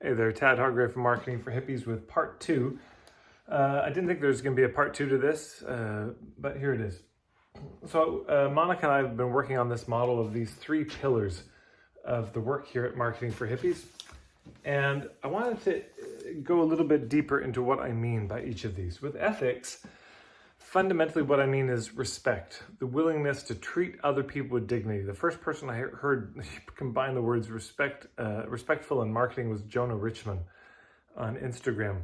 Hey there, Tad Hargrave from Marketing for Hippies with part two. I didn't think there was going to be a part two to this, but here it is. So Monica and I have been working on this model of these three pillars of the work here at Marketing for Hippies. And I wanted to go a little bit deeper into what I mean by each of these. With ethics, fundamentally what I mean is respect, the willingness to treat other people with dignity. The first person I heard combine the words respectful and marketing was Jonah Richman on Instagram.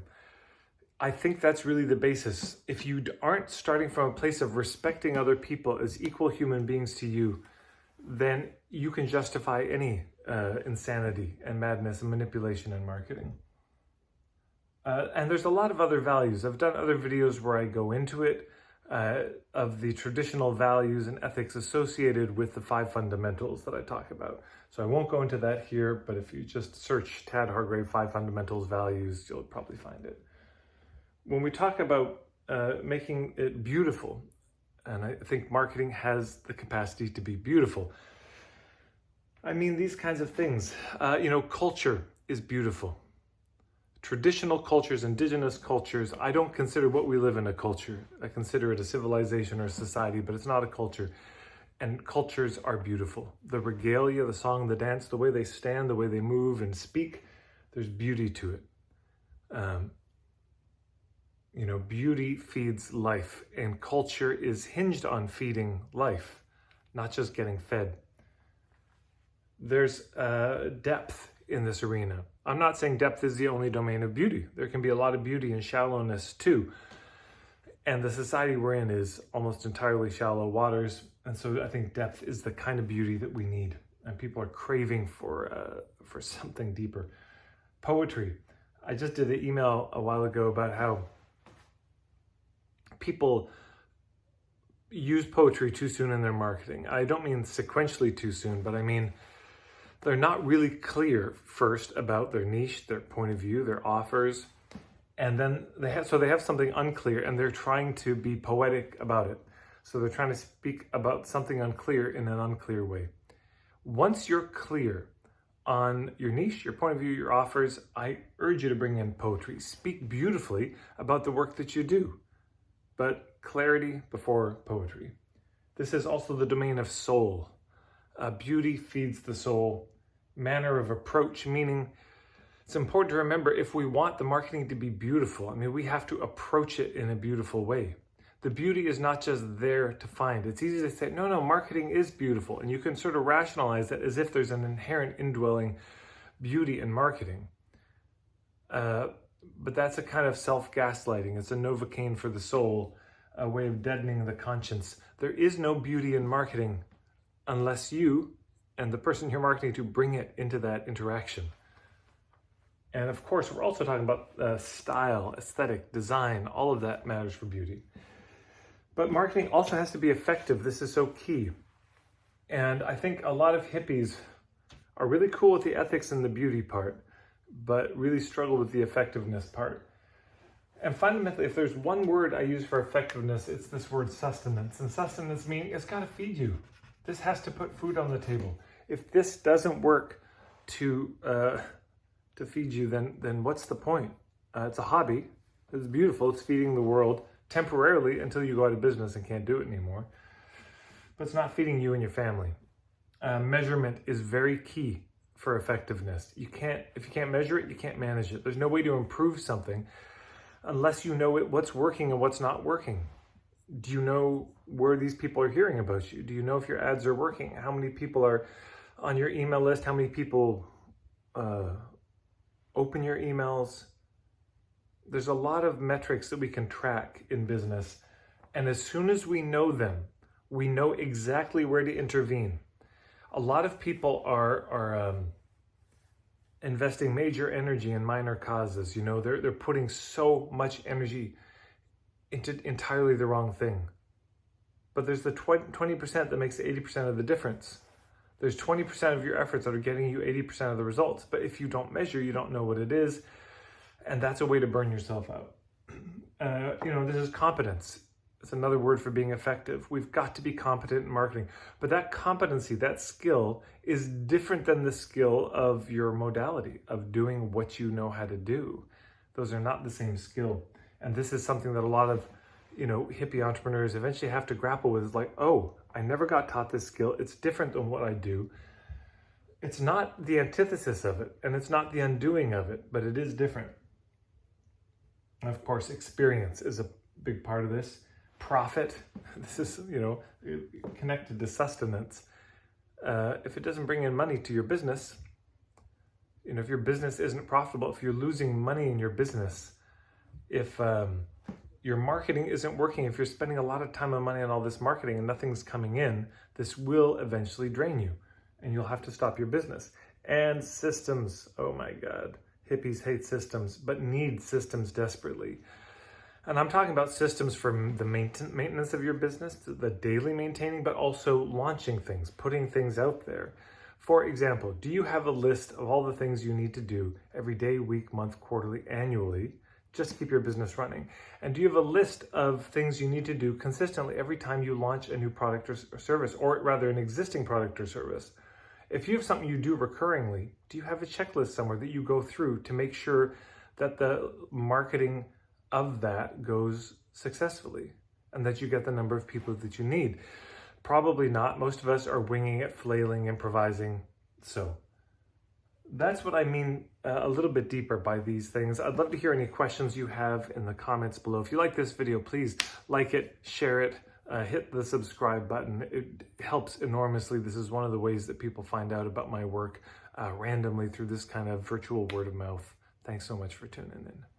I think that's really the basis. If you aren't starting from a place of respecting other people as equal human beings to you, then you can justify any insanity and madness and manipulation in marketing. And there's a lot of other values. I've done other videos where I go into it, of the traditional values and ethics associated with the 5 fundamentals that I talk about. So I won't go into that here, but if you just search Tad Hargrave 5 fundamentals values, you'll probably find it. When we talk about making it beautiful, and I think marketing has the capacity to be beautiful, I mean these kinds of things. Culture is beautiful. Traditional cultures, indigenous cultures, I don't consider what we live in a culture. I consider it a civilization or a society, but it's not a culture. And cultures are beautiful. The regalia, the song, the dance, the way they stand, the way they move and speak, there's beauty to it. Beauty feeds life, and culture is hinged on feeding life, not just getting fed. There's depth in this arena. I'm not saying depth is the only domain of beauty. There can be a lot of beauty in shallowness too. And the society we're in is almost entirely shallow waters. And so I think depth is the kind of beauty that we need. And people are craving for something deeper. Poetry. I just did an email a while ago about how people use poetry too soon in their marketing. I don't mean sequentially too soon, but I mean they're not really clear first about their niche, their point of view, their offers, and then they have something unclear and they're trying to be poetic about it. So they're trying to speak about something unclear in an unclear way. Once you're clear on your niche, your point of view, your offers, I urge you to bring in poetry. Speak beautifully about the work that you do, but clarity before poetry. This is also the domain of soul. Beauty feeds the soul. Manner of approach, meaning it's important to remember if we want the marketing to be beautiful, we have to approach it in a beautiful way. The beauty is not just there to find. It's easy to say, no, marketing is beautiful. And you can sort of rationalize that as if there's an inherent indwelling beauty in marketing. But that's a kind of self-gaslighting. It's a Novocaine for the soul, a way of deadening the conscience. There is no beauty in marketing unless you and the person you're marketing to bring it into that interaction. And of course, we're also talking about style, aesthetic, design, all of that matters for beauty. But marketing also has to be effective. This is so key. And I think a lot of hippies are really cool with the ethics and the beauty part, but really struggle with the effectiveness part. And fundamentally, if there's one word I use for effectiveness, it's this word sustenance. And sustenance means it's got to feed you. This has to put food on the table. If this doesn't work to feed you, then what's the point? It's a hobby. It's beautiful. It's feeding the world temporarily until you go out of business and can't do it anymore. But it's not feeding you and your family. Measurement is very key for effectiveness. If you can't measure it, you can't manage it. There's no way to improve something unless you know what's working and what's not working. Do you know where these people are hearing about you? Do you know if your ads are working? How many people are on your email list? How many people open your emails? There's a lot of metrics that we can track in business. And as soon as we know them, we know exactly where to intervene. A lot of people are investing major energy in minor causes. They're putting so much energy into entirely the wrong thing. But there's the 20% that makes 80% of the difference. There's 20% of your efforts that are getting you 80% of the results. But if you don't measure, you don't know what it is. And that's a way to burn yourself out. This is competence. It's another word for being effective. We've got to be competent in marketing. But that competency, that skill, is different than the skill of your modality, of doing what you know how to do. Those are not the same skill. And this is something that a lot of, hippie entrepreneurs eventually have to grapple with. It's like, oh, I never got taught this skill. It's different than what I do. It's not the antithesis of it, and it's not the undoing of it, but it is different. And of course, experience is a big part of this. Profit, this is, connected to sustenance. If it doesn't bring in money to your business, if your business isn't profitable, if you're losing money in your business, if your marketing isn't working, if you're spending a lot of time and money on all this marketing and nothing's coming in, this will eventually drain you and you'll have to stop your business. And systems, oh my God, hippies hate systems, but need systems desperately. And I'm talking about systems for the maintenance of your business, the daily maintaining, but also launching things, putting things out there. For example, do you have a list of all the things you need to do every day, week, month, quarterly, annually, just to keep your business running? And do you have a list of things you need to do consistently every time you launch a new product or service, or rather an existing product or service? If you have something you do recurringly, do you have a checklist somewhere that you go through to make sure that the marketing of that goes successfully and that you get the number of people that you need? Probably not. Most of us are winging it, flailing, improvising. So that's what I mean a little bit deeper by these things. I'd love to hear any questions you have in the comments below. If you like this video, please like it, share it, hit the subscribe button. It helps enormously. This is one of the ways that people find out about my work randomly through this kind of virtual word of mouth. Thanks so much for tuning in.